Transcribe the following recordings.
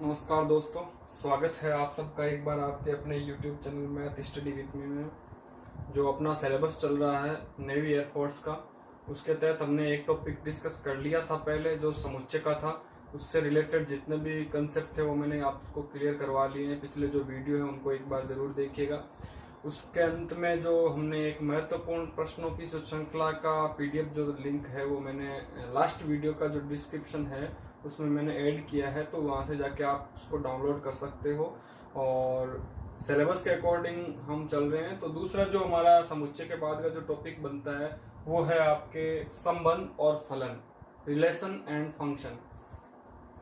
नमस्कार दोस्तों, स्वागत है आप सबका एक बार आपके अपने YouTube channel math study with me में। जो अपना सिलेबस चल रहा है नेवी एयरफोर्स का, उसके तहत हमने एक टॉपिक डिस्कस कर लिया था पहले, जो समुच्चय का था। उससे रिलेटेड जितने भी कंसेप्ट थे वो मैंने आपको क्लियर करवा लिए हैं। पिछले जो वीडियो है उनको एक बार जरूर देखिएगा। उसके अंत में जो हमने एक महत्वपूर्ण प्रश्नों की श्रृंखला का PDF जो लिंक है वो मैंने लास्ट वीडियो का जो डिस्क्रिप्शन है उसमें मैंने ऐड किया है, तो वहां से जाके आप उसको डाउनलोड कर सकते हो। और सिलेबस के अकॉर्डिंग हम चल रहे हैं। तो दूसरा जो हमारा समुच्चय के बाद का जो टॉपिक बनता है वो है आपके संबंध और फलन, रिलेशन एंड फंक्शन।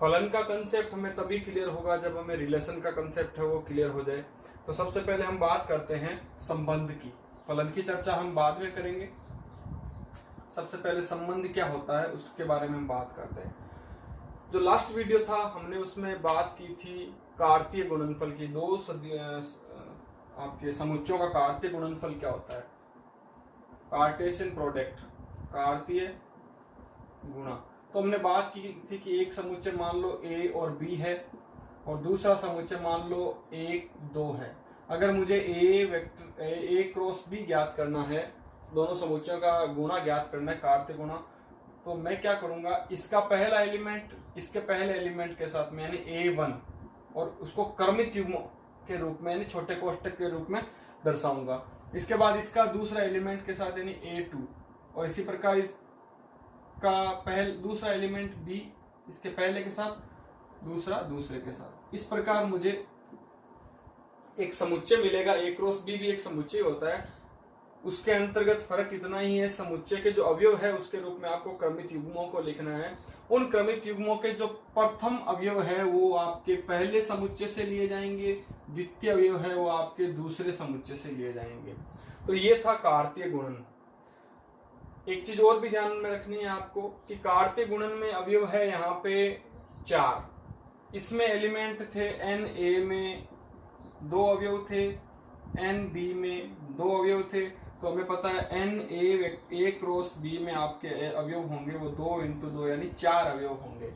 फलन का कंसेप्ट हमें तभी क्लियर होगा जब हमें रिलेशन का कंसेप्ट है वो क्लियर हो जाए। तो सबसे पहले हम बात करते हैं संबंध की। फलन की चर्चा हम बाद में करेंगे। सबसे पहले संबंध क्या होता है उसके बारे में हम बात करते हैं। जो लास्ट वीडियो था हमने उसमें बात की थी कार्तीय गुणनफल की। आपके समुच्चयों का कार्तीय गुणनफल क्या होता है, कार्टेशियन प्रोडक्ट, कार्तीय गुणा। तो हमने बात की थी कि एक समुच्चय मान लो A और B है और दूसरा समुच्चय मान लो 1, 2 है। अगर मुझे A क्रॉस B ज्ञात करना है, दोनों समुच्चयों का गुणा ज्ञात करना है, कार्तीय गुणा, तो मैं क्या करूंगा, इसका पहला एलिमेंट इसके पहले एलिमेंट के साथ में यानी A1 और उसको क्रमित युग्म के रूप में यानी छोटे कोष्टक के रूप में दर्शाऊंगा। इसके बाद इसका दूसरा एलिमेंट के साथ यानी A2 और इसी प्रकार इसका दूसरा एलिमेंट B इसके पहले के साथ, दूसरा दूसरे के साथ। इस प्रकार मुझे एक समुच्चय मिलेगा। A क्रॉस B भी एक समुच्चय होता है। उसके अंतर्गत फर्क इतना ही है, समुच्चय के जो अवयव है उसके रूप में आपको क्रमित युग्मों को लिखना है। उन क्रमित युग्मों के जो प्रथम अवयव है वो आपके पहले समुच्चय से लिए जाएंगे, द्वितीय अवयव है वो आपके दूसरे समुच्चय से लिए जाएंगे। तो ये था कार्तीय गुणन। एक चीज और भी ध्यान में रखनी है आपको कि कार्तीय गुणन में अवयव है यहाँ पे 4। इसमें एलिमेंट थे Na में 2 अवयव थे, Nb में 2 अवयव थे। तो हमें पता है A क्रॉस B में आपके अवयव होंगे वो 2 × 2 यानी 4 अवयव होंगे।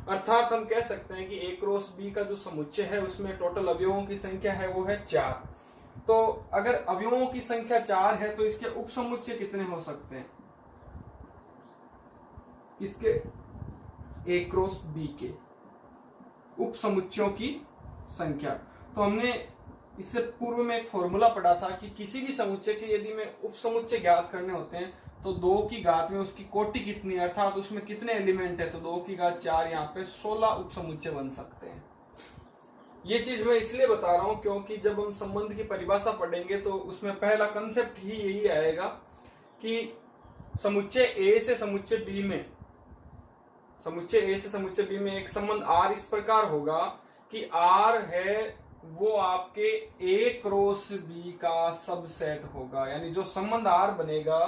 अर्थात हम कह सकते हैं कि A क्रॉस B का जो समुच्चय है उसमें टोटल अवयवों की संख्या है वो है 4। तो अगर अवयवों की संख्या 4 है तो इसके उप समुच्चय कितने हो सकते हैं, इसके A क्रॉस B के उप समुच्चयों की संख्या। तो हमने इससे पूर्व में एक फॉर्मूला पढ़ा था कि किसी भी समुच्चय के यदि में उप समुच्चय ज्ञात करने होते हैं तो 2 की घात में उसकी कोटि कितनी है, अर्थात उसमें कितने एलिमेंट है, तो 2 की घात 4, यहाँ पे 16 उप समुच्चय बन सकते हैं। ये चीज मैं इसलिए बता रहा हूं क्योंकि जब हम संबंध की परिभाषा पढ़ेंगे तो उसमें पहला कंसेप्ट ही यही आएगा कि समुच्चय A से समुच्चय B में, समुच्चय A से समुच्चय B में एक संबंध R इस प्रकार होगा कि R है वो आपके A क्रॉस B का सबसेट होगा। यानी जो संबंध R बनेगा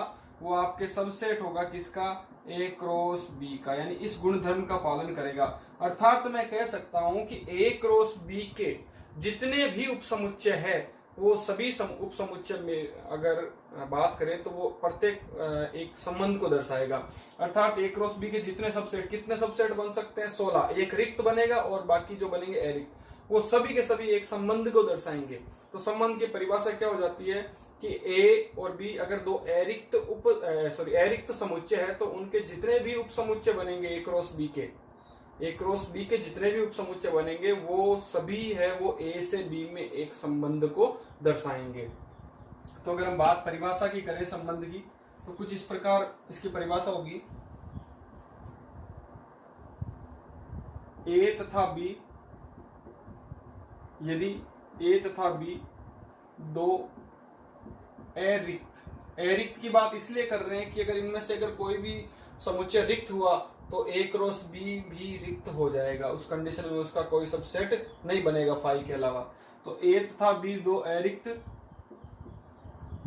वो आपके सबसेट होगा किसका, A क्रॉस B का, यानी इस गुणधर्म का पालन करेगा। अर्थात मैं कह सकता हूं कि A क्रॉस B के जितने भी उपसमुच्चय है वो सभी उप समुच्चय में अगर बात करें तो वो प्रत्येक एक संबंध को दर्शाएगा। अर्थात A क्रॉस B के जितने सबसेट, कितने सबसेट बन सकते हैं, 16। एक रिक्त बनेगा और बाकी जो बनेंगे अरिक्त, वो सभी के सभी एक संबंध को दर्शाएंगे। तो संबंध की परिभाषा क्या हो जाती है कि A और B अगर 2 अरिक्त समुच्चय है तो उनके जितने भी उप समुच्चय बनेंगे A क्रॉस B के जितने भी उप समुच्चय बनेंगे वो सभी है वो A से B में एक संबंध को दर्शाएंगे। तो अगर हम बात परिभाषा की करें संबंध की तो कुछ इस प्रकार इसकी परिभाषा होगी। A तथा B, यदि A तथा B 2 अरिक्त की बात इसलिए कर रहे हैं कि अगर इनमें से अगर कोई भी समुच्चय रिक्त हुआ तो A क्रॉस B भी रिक्त हो जाएगा। उस कंडीशन में उसका कोई सबसेट नहीं बनेगा फाई के अलावा। तो A तथा B 2 अरिक्त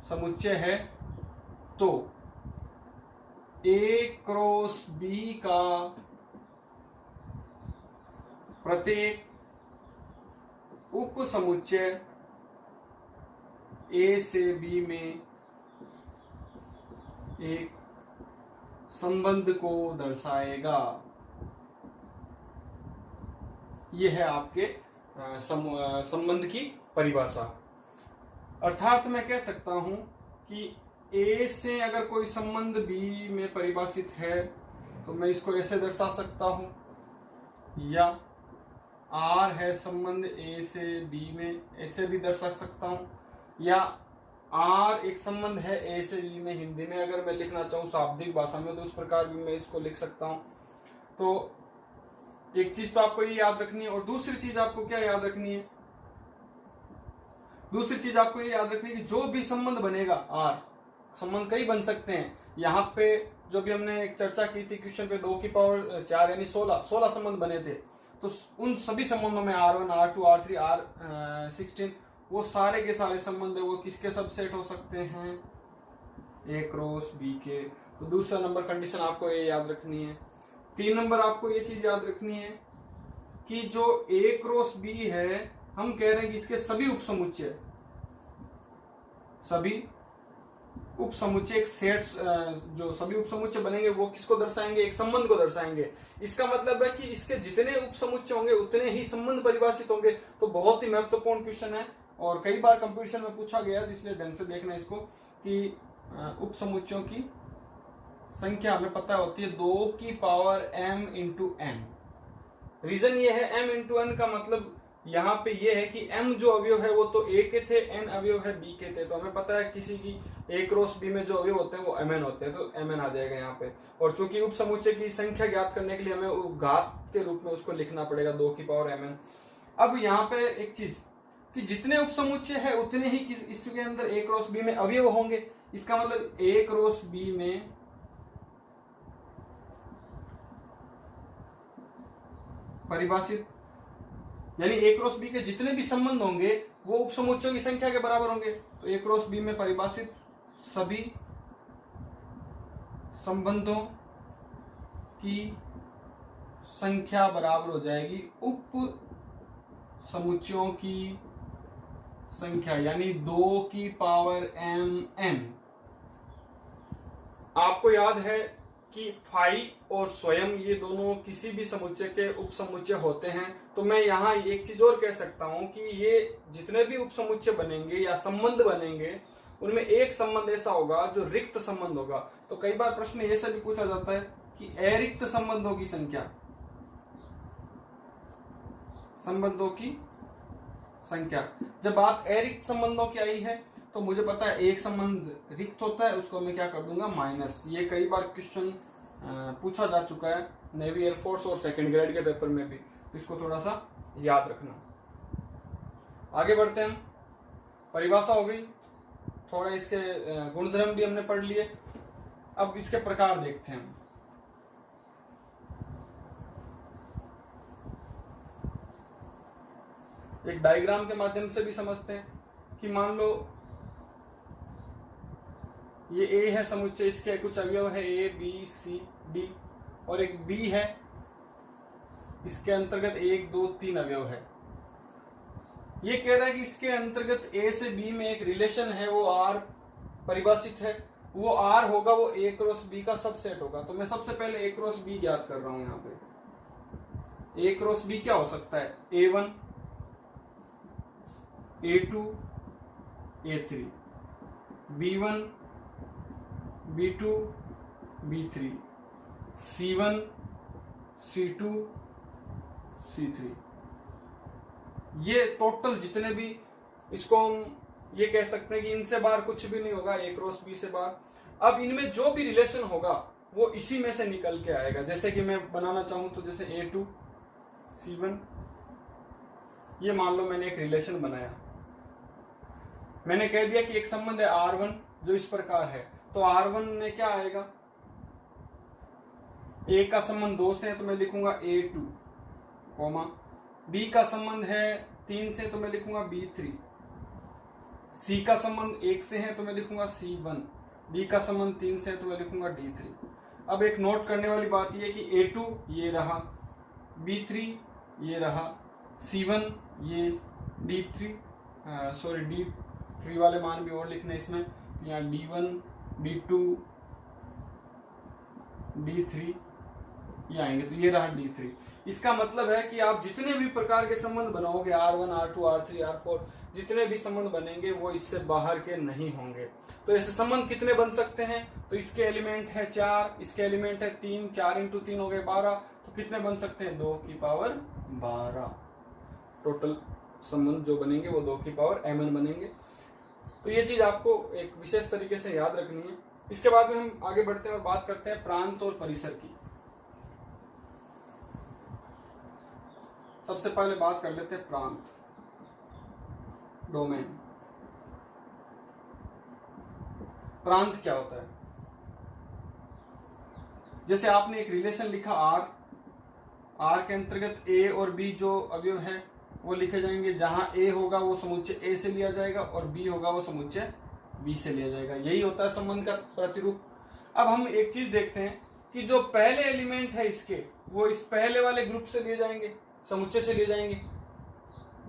समुच्चय है तो A क्रॉस B का प्रत्येक उप समुच्चय A से B में एक संबंध को दर्शाएगा। ये है आपके संबंध की परिभाषा। अर्थात मैं कह सकता हूं कि ए से अगर कोई संबंध बी में परिभाषित है तो मैं इसको ऐसे दर्शा सकता हूं, या आर है संबंध ए से बी में, ऐसे भी दर्शा सकता हूं, या आर एक संबंध है ए से बी में। हिंदी में अगर मैं लिखना चाहूँ शाब्दिक भाषा में तो उस प्रकार भी मैं इसको लिख सकता हूं। तो एक चीज तो आपको ये याद रखनी है, और दूसरी चीज आपको क्या याद रखनी है, दूसरी चीज आपको ये याद रखनी है कि जो भी संबंध बनेगा, आर संबंध कई बन सकते हैं। यहाँ पे जो भी हमने एक चर्चा की थी क्वेश्चन पे 2 की पावर 4 यानी 16 संबंध बने थे, तो उन सभी संबंधों में R1, R2, R3, R16 वो सारे के सारे संबंध है वो किसके सबसेट हो सकते हैं, A क्रॉस B के। तो दूसरा नंबर कंडीशन आपको ये याद रखनी है। 3 नंबर आपको ये चीज याद रखनी है कि जो A क्रॉस B है, हम कह रहे हैं कि इसके सभी उपसमुच्चय, सभी उपसमुच्चय एक सेट, जो सभी उपसमुच्चय बनेंगे वो किसको दर्शाएंगे, एक संबंध को दर्शाएंगे। इसका मतलब है कि इसके जितने उपसमुच्चय होंगे उतने ही संबंध परिभाषित होंगे। तो बहुत ही महत्वपूर्ण क्वेश्चन है और कई बार कंपटीशन में पूछा गया, इसलिए ढंग से देखना इसको कि उपसमुच्चयों की संख्या हमें पता होती है 2 की power m into n। Reason ये है m इंटू n का मतलब यहाँ पे ये है कि m जो अवयव है वो तो a के थे, n अवयव है b के थे। तो हमें पता है किसी की a क्रॉस b में जो अवयव होते हैं वो mn होते हैं, तो mn आ जाएगा यहाँ पे। और चूंकि उप समुच्चय की संख्या ज्ञात करने के लिए हमें घात के रूप में उसको लिखना पड़ेगा 2 की पावर mn। अब यहाँ पे एक चीज कि जितने उप समुच्चय है उतने ही इसके अंदर a क्रॉस b में अवयव होंगे। इसका मतलब a क्रॉस b में परिभाषित यानी a क्रॉस b के जितने भी संबंध होंगे वो उप समुच्चयों की संख्या के बराबर होंगे। तो a क्रॉस b में परिभाषित सभी संबंधों की संख्या बराबर हो जाएगी उप समुच्चयों की संख्या यानी 2 की पावर mn। आपको याद है कि फाई और स्वयं ये दोनों किसी भी समुच्चय के उप समुच्चय होते हैं। तो मैं यहाँ एक चीज और कह सकता हूं कि ये जितने भी उप समुच्चय बनेंगे या संबंध बनेंगे उनमें एक संबंध ऐसा होगा जो रिक्त संबंध होगा। तो कई बार प्रश्न ऐसा भी पूछा जाता है कि अरिक्त संबंधों की संख्या, संबंधों की संख्या। जब बात अरिक्त संबंधों की आई है तो मुझे पता है एक संबंध रिक्त होता है, उसको मैं क्या कर दूंगा माइनस। ये कई बार क्वेश्चन पूछा जा चुका है नेवी एयरफोर्स और सेकंड ग्रेड के पेपर में भी, तो इसको थोड़ा सा याद रखना। आगे बढ़ते हैं हम। परिभाषा हो गई, थोड़ा इसके गुणधर्म भी हमने पढ़ लिए। अब इसके प्रकार देखते हैं हम। एक डायग्राम के माध्यम से भी समझते हैं कि मान लो ये A है समुच्चय, इसके कुछ अवयव है A B C D और एक B है, इसके अंतर्गत 1 2 3 अवयव है। ये कह रहा है कि इसके अंतर्गत A से B में एक रिलेशन है, वो R परिभाषित है। वो R होगा वो A क्रॉस B का सबसेट होगा। तो मैं सबसे पहले A क्रॉस B ज्ञात कर रहा हूं। यहाँ पे A क्रॉस B क्या हो सकता है, A1 A2 A3, B1 B2 B3, C1 C2 C3। ये टोटल जितने भी, इसको हम ये कह सकते हैं कि इनसे बाहर कुछ भी नहीं होगा, A क्रॉस B से बाहर। अब इनमें जो भी रिलेशन होगा वो इसी में से निकल के आएगा। जैसे कि मैं बनाना चाहूं तो जैसे A2 C1, ये मान लो मैंने एक रिलेशन बनाया। मैंने कह दिया कि एक संबंध है R1 जो इस प्रकार है। तो R1 में क्या आएगा, A का संबंध 2 से है तो मैं लिखूंगा A2, B का संबंध है 3 से तो मैं लिखूंगा B3, C का संबंध 1 से है तो मैं लिखूंगा C1, D का संबंध 3 से है तो मैं लिखूंगा D3। अब एक नोट करने वाली बात यह कि A2 ये रहा, B3 ये रहा, C1 ये, D3 वाले मान भी और लिखने इसमें, यहाँ D1 D2 D3 ये आएंगे। तो ये रहा D3। इसका मतलब है कि आप जितने भी प्रकार के संबंध बनाओगे, R1, R2, R3, R4, जितने भी संबंध बनेंगे वो इससे बाहर के नहीं होंगे। तो ऐसे संबंध कितने बन सकते हैं? तो इसके एलिमेंट है 4, इसके एलिमेंट है 3, 4 इंटू 3 हो गए 12, तो कितने बन सकते हैं? 2 की पावर 12। टोटल संबंध जो बनेंगे वो 2 की पावर mn बनेंगे। तो ये चीज आपको एक विशेष तरीके से याद रखनी है। इसके बाद में हम आगे बढ़ते हैं और बात करते हैं प्रांत और परिसर की। सबसे पहले बात कर लेते हैं प्रांत, डोमेन। प्रांत क्या होता है? जैसे आपने एक रिलेशन लिखा आर के अंतर्गत ए और बी जो अवयव है वो लिखे जाएंगे। जहां ए होगा वो समुच्चय ए से लिया जाएगा और बी होगा वो समुच्चय बी से लिया जाएगा। यही होता है संबंध का प्रतिरूप। अब हम एक चीज देखते हैं कि जो पहले एलिमेंट है इसके, वो इस पहले वाले ग्रुप से लिए जाएंगे, समुच्चय से लिए जाएंगे।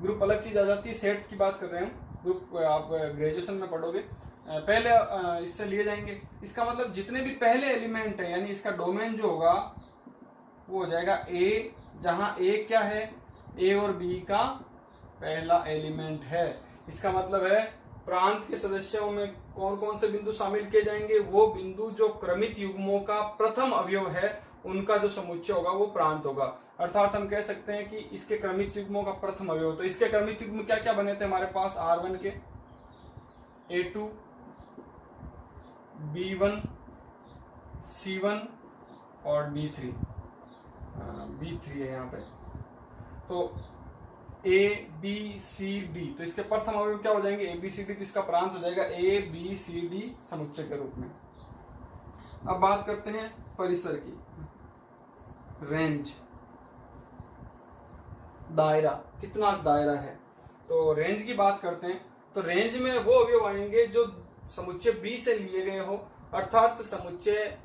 ग्रुप अलग चीज आ जाती है, सेट की बात कर रहे हैं। ग्रुप आप ग्रेजुएशन में पढ़ोगे, पहले इससे लिए जाएंगे। इसका मतलब जितने भी पहले एलिमेंट है, यानी इसका डोमेन जो होगा वो हो जाएगा ए, जहां ए क्या है? ए और बी का पहला एलिमेंट है। इसका मतलब है प्रांत के सदस्यों में कौन कौन से बिंदु शामिल किए जाएंगे? वो बिंदु जो क्रमित युग्मों का प्रथम अवयव है, उनका जो समुच्चय होगा वो प्रांत होगा। अर्थात हम कह सकते हैं कि इसके क्रमित युग्मों का प्रथम अवयव। तो इसके क्रमित युग्म क्या क्या बने थे हमारे पास? R1 के A2, B1, C1 और B3 है यहाँ पे। तो A, B, C, D, तो इसके प्रथम अवयव क्या हो जाएंगे? A, B, C, D। तो इसका प्रांत हो जाएगा A, B, C, D समुच्चय के रूप में। अब बात करते हैं परिसर की। रेंज, दायरा, कितना दायरा है? तो रेंज की बात करते हैं तो रेंज में वो अवयव आएंगे जो समुच्चय बी से लिए गए हो, अर्थात समुच्चय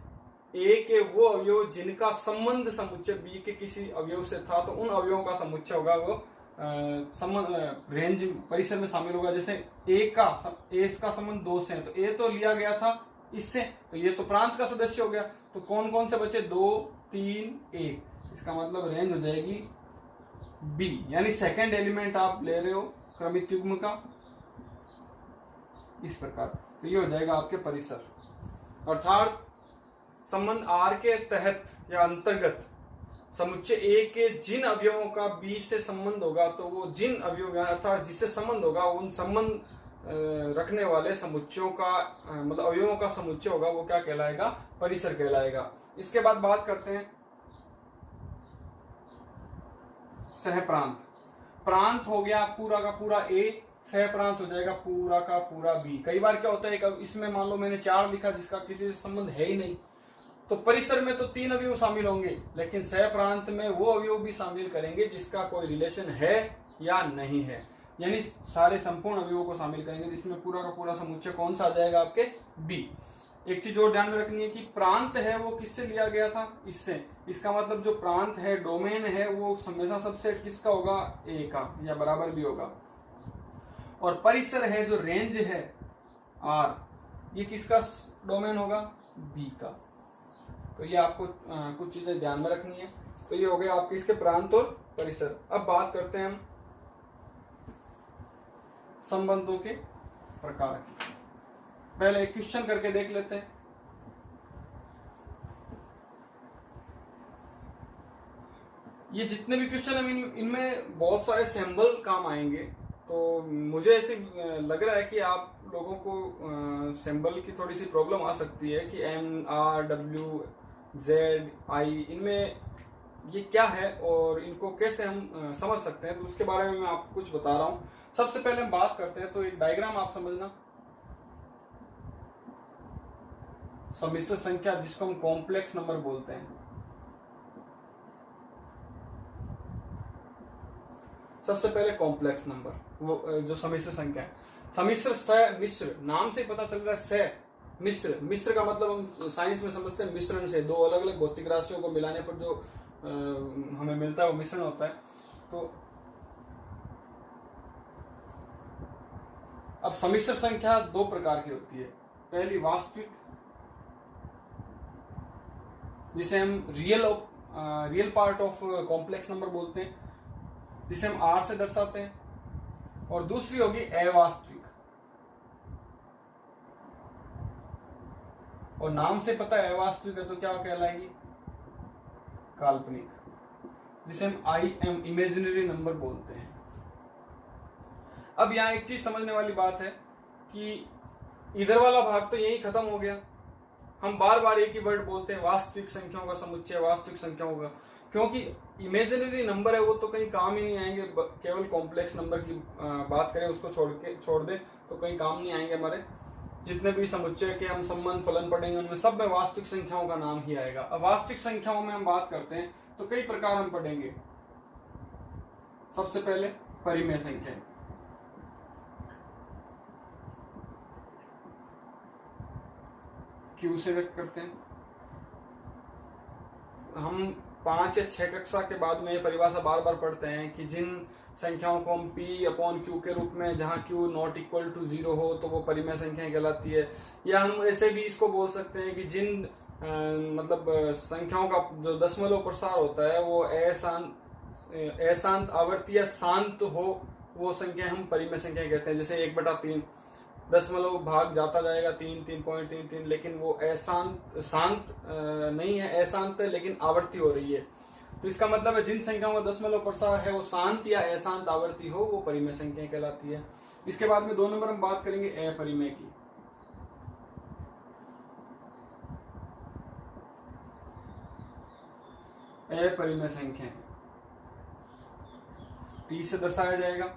ए के वो अवयव जिनका संबंध समुच्चय बी के किसी अवयव से था, तो उन अवयवों का समुच्चय होगा वो रेंज परिसर में शामिल होगा। जैसे ए का संबंध 2 से है, तो ए तो लिया गया था इससे, तो ये तो प्रांत का सदस्य हो गया। तो कौन कौन से बचे? 2, 3, 1। इसका मतलब रेंज हो जाएगी बी, यानी सेकंड एलिमेंट आप ले रहे हो क्रमित युग्म का, इस प्रकार। तो ये हो जाएगा आपके परिसर। अर्थात संबंध आर के तहत या अंतर्गत समुच्चय ए के जिन अवयवों का बी से संबंध होगा, तो वो जिन अवयव अर्थात जिससे संबंध होगा, उन संबंध रखने वाले समुच्चयों का मतलब अवयवों का समुच्चय होगा, वो क्या कहलाएगा? परिसर कहलाएगा। इसके बाद बात करते हैं सहप्रांत। प्रांत हो गया पूरा का पूरा ए, सहप्रांत हो जाएगा पूरा का पूरा बी। कई बार क्या होता है, इसमें मान लो मैंने 4 लिखा जिसका किसी से संबंध है ही नहीं, तो परिसर में तो 3 अवयव शामिल होंगे, लेकिन सहप्रांत में वो अवयव भी शामिल करेंगे जिसका कोई रिलेशन है या नहीं है, यानी सारे संपूर्ण अवयवों को शामिल करेंगे, जिसमें पूरा का पूरा समुच्चय कौन सा आ जाएगा? आपके बी। एक चीज और ध्यान में रखनी है कि प्रांत है वो किससे लिया गया था? इससे। इसका मतलब जो प्रांत है, डोमेन है, वो हमेशा सबसेट किसका होगा? ए का, या बराबर भी होगा। और परिसर है जो रेंज है आर, ये किसका डोमेन होगा? बी का। तो ये आपको कुछ चीजें ध्यान में रखनी है। तो ये हो गया आपके इसके प्रांत और परिसर। अब बात करते हैं हम संबंधों के प्रकार की। पहले एक क्वेश्चन करके देख लेते हैं। ये जितने भी क्वेश्चन हैं इनमें बहुत सारे सिंबल काम आएंगे, तो मुझे ऐसे लग रहा है कि आप लोगों को सिंबल की थोड़ी सी प्रॉब्लम आ सकती है कि एन, आर, डब्ल्यू, जेड, आई, इनमें ये क्या है और इनको कैसे हम समझ सकते हैं, तो उसके बारे में मैं आपको कुछ बता रहा हूं। सबसे पहले हम बात करते हैं, तो एक डायग्राम आप समझना। सम्मिश्र संख्या जिसको हम कॉम्प्लेक्स नंबर बोलते हैं। सबसे पहले कॉम्प्लेक्स नंबर, वो जो सम्मिश्र संख्या है। सम्मिश्र मिश्र, नाम से ही पता चल रहा है मिश्र। मिश्र का मतलब हम साइंस में समझते हैं मिश्रण से, 2 अलग अलग भौतिक राशियों को मिलाने पर जो हमें मिलता है वो मिश्रण होता है। तो अब सम्मिश्र संख्या 2 प्रकार की होती है। पहली वास्तविक, जिसे हम real real part of complex number बोलते हैं, जिसे हम आर से दर्शाते हैं, और दूसरी होगी अवास्तविक। और नाम से पता है अवास्तविक है तो क्या कहलाएगी? काल्पनिक, जिसे हम IM इमेजिनरी नंबर बोलते हैं। अब यहां एक चीज समझने वाली बात है कि इधर वाला भाग तो यही खत्म हो गया। हम बार बार एक ही वर्ड बोलते हैं, वास्तविक संख्याओं का समुच्चय, वास्तविक संख्याओं का, क्योंकि इमेजिनरी नंबर है वो तो कहीं काम ही नहीं आएंगे। केवल कॉम्प्लेक्स नंबर की बात करें, उसको छोड़ दें तो कहीं काम नहीं आएंगे। हमारे जितने भी समुच्चय के हम संबंध फलन पढ़ेंगे उनमें सब में वास्तविक संख्याओं का नाम ही आएगा। अब वास्तविक संख्याओं में हम बात करते हैं तो कई प्रकार हम पढ़ेंगे। सबसे पहले परिमेय संख्या, क्यू से व्यक्त करते हैं। हम 5 या 6 कक्षा के बाद में ये परिभाषा बार बार पढ़ते हैं कि जिन संख्याओं को हम P/Q के रूप में, जहां Q नॉट इक्वल टू 0 हो तो वो परिमेय संख्याएं कहलाती है। या हम ऐसे भी इसको बोल सकते हैं कि जिन मतलब संख्याओं का जो दशमलव प्रसार होता है वो अशांत आवर्ती या शांत हो, वो संख्या हम परिमेय संख्या कहते हैं। जैसे 1/3 दशमलव भाग जाता जाएगा 3.33, लेकिन वो शांत नहीं है, अशांत है लेकिन आवर्ती हो रही है। तो इसका मतलब है जिन संख्याओं का दशमलव प्रसार है वो शांत या अशांत आवर्ती हो, वो परिमेय संख्या कहलाती है। इसके बाद में 2 नंबर हम बात करेंगे अपरिमेय की। अपरिमेय संख्या T से दर्शाया जाएगा।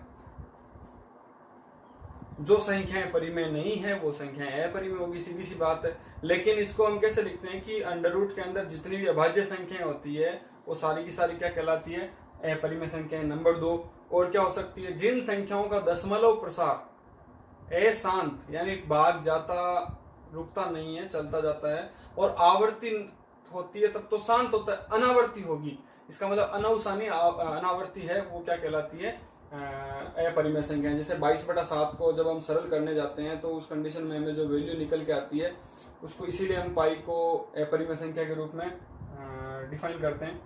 जो संख्याएं परिमेय नहीं है वो संख्याएं अपरिमेय होगी, सीधी सी बात है। लेकिन इसको हम कैसे लिखते हैं कि अंडर रूट के अंदर जितनी भी अभाज्य संख्याएं होती है वो सारी की सारी क्या कहलाती है? अपरिमेय संख्याएं। नंबर 2 और क्या हो सकती है? जिन संख्याओं का दशमलव प्रसार अशांत यानी भाग जाता रुकता नहीं है, चलता जाता है, और आवर्ती होती है तब तो शांत होता है, अनावर्ती होगी, इसका मतलब अनवसानी अनावर्ती है, वो क्या कहलाती है? अपरिमेय संख्या। जैसे 22/7 को जब हम सरल करने जाते हैं तो उस कंडीशन में हमें जो वैल्यू निकल के आती है उसको इसीलिए हम पाई को अपरिमेय संख्या के रूप में डिफाइन करते हैं।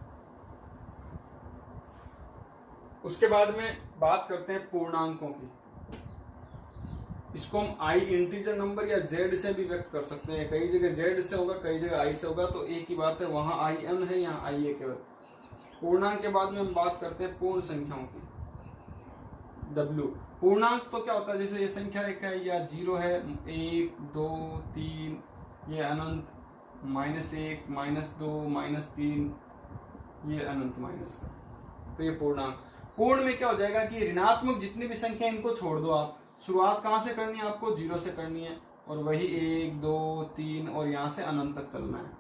उसके बाद में बात करते हैं पूर्णांकों की। इसको हम I इंटीजर नंबर या Z से भी व्यक्त कर सकते हैं। कई जगह Z से होगा, कई जगह I से होगा, तो एक ही बात है, वहां IM है, यहाँ I है केवल। पूर्णांक के बाद में हम बात करते हैं पूर्ण संख्याओं की, W। पूर्णांक तो क्या होता है? जैसे ये संख्या रेखा है या 0 है, 1 2 3, ये अनंत, -1 -2 -3, ये अनंत माइनस का, तो ये पूर्णांक। पूर्ण में क्या हो जाएगा कि ऋणात्मक जितनी भी संख्या इनको छोड़ दो आप। शुरुआत कहां से करनी है? आपको 0 से करनी है, और वही 1 2 3 और यहां से अनंत तक चलना है।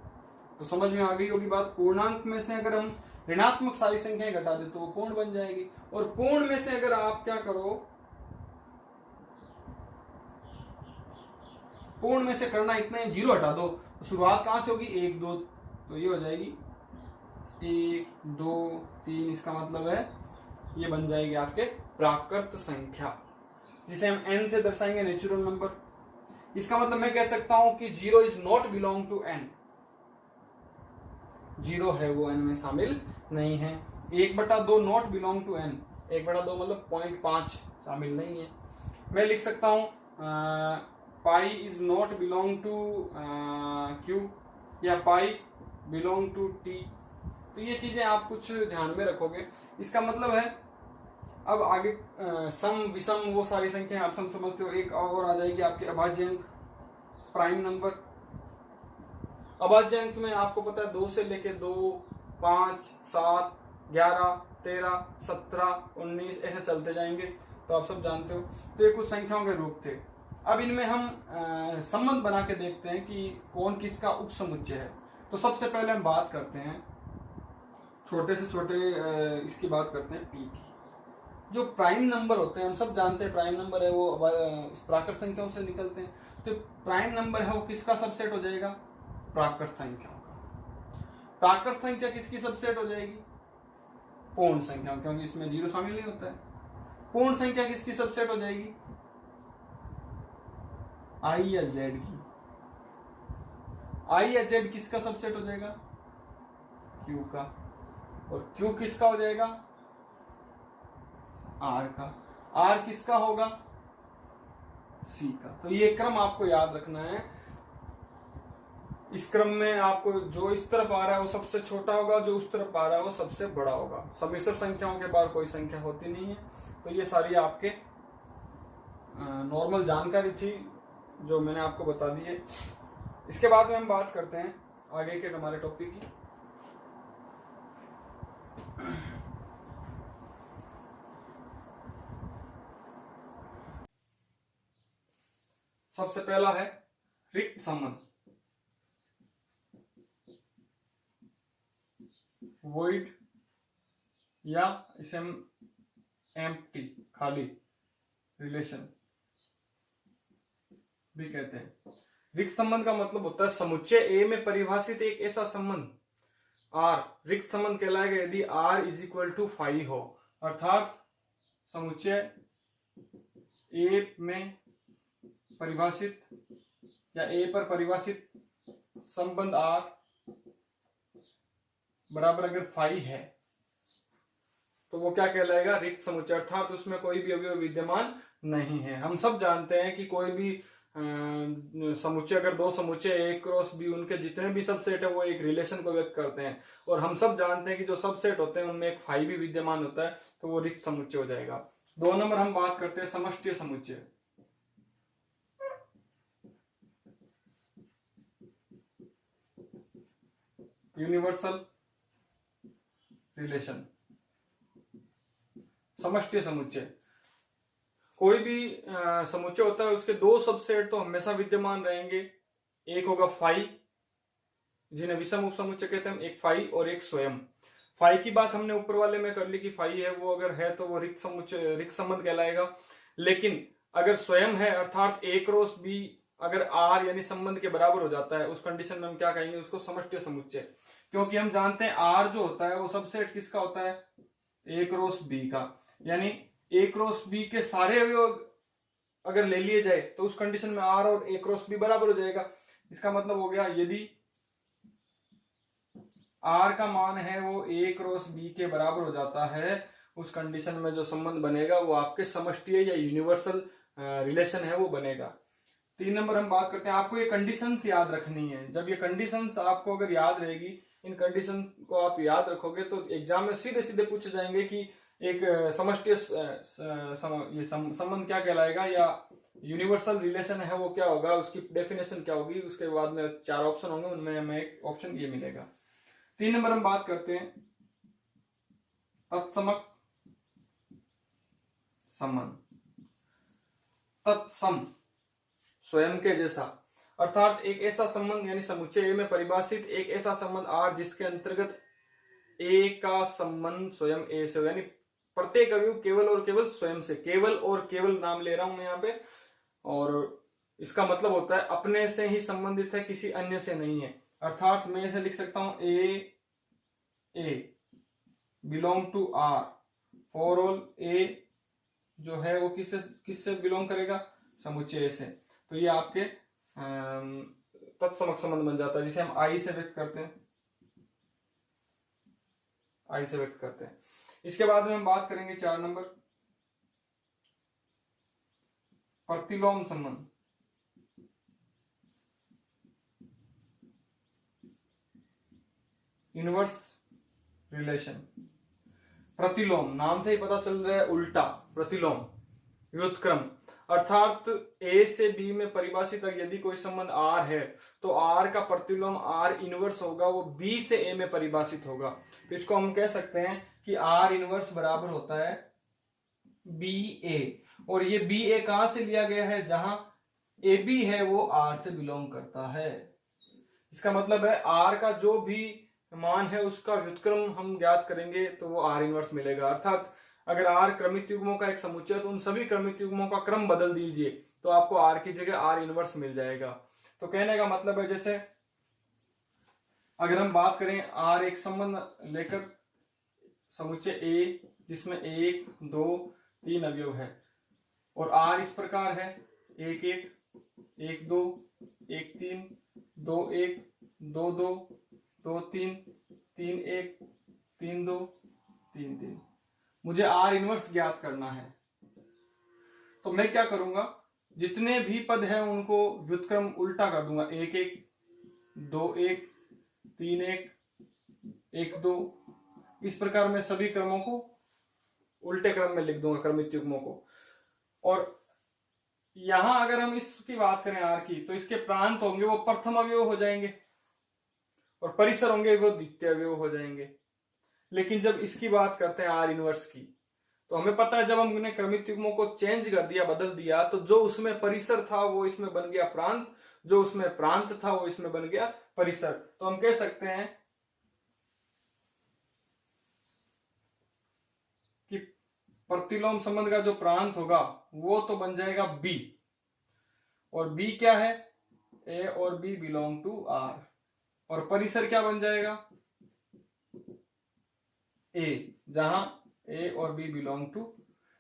तो समझ में आ गई होगी बात। पूर्णांक में से अगर हम ऋणात्मक सारी संख्याएं घटा दे तो वो पूर्ण बन जाएगी। और पूर्ण में से अगर आप क्या करो, पूर्ण में से करना इतना ही, 0 हटा दो, तो शुरुआत कहां से होगी? 1 2, तो ये हो जाएगी 1 2 3। इसका मतलब है ये बन जाएगी आपके प्राकृत संख्या, जिसे हम n से दर्शाएंगे, नेचुरल नंबर। इसका मतलब मैं कह सकता हूं कि 0 is not belong to n। 0 है वो n में शामिल नहीं है। 1/2 नॉट बिलोंग टू n। 1/2 मतलब 0.5 शामिल नहीं है। मैं लिख सकता हूं pi is not belong to q या पाई बिलोंग टू t। तो ये चीजें आप कुछ ध्यान में रखोगे। इसका मतलब है अब आगे सम विषम वो सारी संख्याएं आप समझते हो। एक और आ जाएगी आपके अभाज्य अंक, प्राइम नंबर। अभाज्य अंक में आपको पता है 2 से लेके 2 5 7 11 13 17 19 ऐसे चलते जाएंगे, तो आप सब जानते हो। तो ये कुछ संख्याओं के रूप थे। अब इनमें हम संबंध बना के देखते हैं कि कौन किसका उपसमुच्चय है। तो सबसे पहले हम बात करते हैं छोटे से छोटे इसकी बात करते हैं पी की। जो प्राइम नंबर होते हैं, हम सब जानते हैं प्राइम नंबर है वो प्राकृत संख्याओं से निकलते हैं। तो प्राइम नंबर है वो किसका सबसेट हो जाएगा? प्राकृत संख्याओं का। प्राकृत संख्या किसकी सबसेट हो जाएगी? पूर्ण संख्याओं, क्योंकि इसमें 0 शामिल नहीं होता है। पूर्ण संख्या किसकी सबसेट हो जाएगी? I या Z की। I या Z किसका सबसेट हो जाएगा? Q का। और Q किसका हो जाएगा, R का। R किसका होगा, C का। तो ये क्रम आपको याद रखना है। इस क्रम में आपको जो इस तरफ आ रहा है वो सबसे छोटा होगा, जो उस तरफ आ रहा है वो सबसे बड़ा होगा। समिश्र संख्याओं के बाद कोई संख्या होती नहीं है। तो ये सारी आपके नॉर्मल जानकारी थी जो मैंने आपको बता दी है। इसके बाद में हम बात करते हैं आगे के हमारे टॉपिक की। सबसे पहला है रिक्त संबंध, वॉइड या इसे हम एम्प्टी, खाली रिलेशन भी कहते हैं। रिक्त संबंध का मतलब होता है समुच्चय ए में परिभाषित एक ऐसा संबंध R रिक्त संबंध कहलाएगा यदि R इज इक्वल टू 5 हो, अर्थात समुच्चय ए में परिभाषित या ए पर परिभाषित संबंध R बराबर अगर 5 है तो वो क्या कहलाएगा, रिक्त समुच्चय, अर्थात उसमें कोई भी अवयव विद्यमान नहीं है। हम सब जानते हैं कि कोई भी समुच्चय, अगर दो समुच्चय ए क्रॉस बी, उनके जितने भी सबसेट है वो एक रिलेशन को व्यक्त करते हैं, और हम सब जानते हैं कि जो सबसेट होते हैं उनमें एक 5 भी विद्यमान होता है, तो वो रिक्त समुच्चय हो जाएगा। 2 नंबर हम बात करते हैं समष्टि समुच्चय। यूनिवर्सल रिलेशन, समष्टि समुच्चय। कोई भी समुच्चय होता है उसके 2 सबसेट तो हमेशा विद्यमान रहेंगे। एक होगा फाई, जिन्हें विषम उप समुच्चय कहते हैं, एक फाई और एक स्वयं। फाई की बात हमने ऊपर वाले में कर ली कि फाई है वो अगर है तो वो रिक्त समुच्चय, रिक्त संबंध कहलाएगा। लेकिन अगर स्वयं है अर्थात ए क्रॉस बी अगर आर यानी संबंध के बराबर हो जाता है, उस कंडीशन में हम क्या कहेंगे, उसको समष्टि समुच्चय। क्योंकि हम जानते हैं आर जो होता है वो सबसेट किसका होता है, ए क्रॉस बी का। यानी ए क्रॉस बी के सारे अवयव अगर ले लिए जाए तो उस कंडीशन में आर और ए क्रॉस बी बराबर हो जाएगा। इसका मतलब हो गया यदि आर का मान है वो ए क्रॉस बी के बराबर हो जाता है, उस कंडीशन में जो संबंध बनेगा वो आपके समष्टीय या यूनिवर्सल रिलेशन है वो बनेगा। 3 नंबर हम बात करते हैं, आपको ये कंडीशंस याद रखनी है। जब ये कंडीशंस आपको अगर याद रहेगी, इन कंडीशन को आप याद रखोगे तो एग्जाम में सीधे सीधे पूछे जाएंगे कि एक समष्टि संबंध क्या कहलाएगा या यूनिवर्सल रिलेशन है वो क्या होगा, उसकी डेफिनेशन क्या होगी। उसके बाद में 4 ऑप्शन होंगे, उनमें हमें एक ऑप्शन ये मिलेगा। 3 नंबर हम बात करते हैं तत्समक संबंध। तत्सम, स्वयं के जैसा, अर्थात एक ऐसा संबंध यानी समुच्चय ए में परिभाषित एक ऐसा संबंध आर जिसके अंतर्गत ए का संबंध स्वयं ए से, यानी प्रत्येक अवयव केवल और केवल स्वयं से, केवल और केवल नाम ले रहा हूं मैं यहाँ पे, और इसका मतलब होता है अपने से ही संबंधित है, किसी अन्य से नहीं है। अर्थात मैं इसे लिख सकता हूं A belong to R for all A जो है वो किससे बिलोंग करेगा, समुच्चय से। तो ये आपके तत्समक संबंध बन जाता है, जिसे हम आई से व्यक्त करते हैं, आई से व्यक्त करते हैं। इसके बाद में हम बात करेंगे 4 नंबर प्रतिलोम संबंध। Inverse relation. प्रतिलोम, नाम से ही पता चल रहा है उल्टा, प्रतिलोम, व्युत्क्रम, अर्थात ए से बी में परिभाषित यदि कोई संबंध आर है तो आर का प्रतिलोम आर इनवर्स होगा, वो बी से ए में परिभाषित होगा। तो इसको हम कह सकते हैं कि आर इनवर्स बराबर होता है बी ए, और ये बी ए कहां से लिया गया है, जहां ए बी है वो आर से बिलोंग करता है। इसका मतलब है आर का जो भी मान है उसका व्युत्क्रम हम ज्ञात करेंगे तो वो आर इनवर्स मिलेगा। अर्थात अगर आर क्रमिक युग्मों का एक समुच्चय तो उन सभी क्रमिक युग्मों का क्रम बदल दीजिए तो आपको आर की जगह आर इनवर्स मिल जाएगा। तो कहने का मतलब है जैसे अगर हम बात करें आर एक संबंध लेकर समुच्चय ए जिसमें 1 2 3 अवयव है और आर इस प्रकार है 1 1 1 2 1 3 2 1 2 2 2 3 3 1 3 2 3 3। मुझे आर इनवर्स ज्ञात करना है, तो मैं क्या करूंगा, जितने भी पद हैं उनको व्युत्क्रम उल्टा कर दूंगा, 1 1 2 1 3 1 1 2। इस प्रकार मैं सभी क्रमों को उल्टे क्रम में लिख दूंगा, क्रमित युग्मों को। और यहां अगर हम इसकी बात करें आर की, तो इसके प्रांत होंगे वो प्रथम अवयव हो जाएंगे और परिसर होंगे वो द्वितीय अवयव हो जाएंगे। लेकिन जब इसकी बात करते हैं आर इनवर्स की, तो हमें पता है जब हमने क्रमित युग्मों को चेंज कर दिया, बदल दिया, तो जो उसमें परिसर था वो इसमें बन गया प्रांत, जो उसमें प्रांत था वो इसमें बन गया परिसर। तो हम कह सकते हैं कि प्रतिलोम संबंध का जो प्रांत होगा वो तो बन जाएगा बी, और बी क्या है, ए और बी बिलोंग टू आर, और परिसर क्या बन जाएगा, ए, जहां ए और बी बिलोंग टू,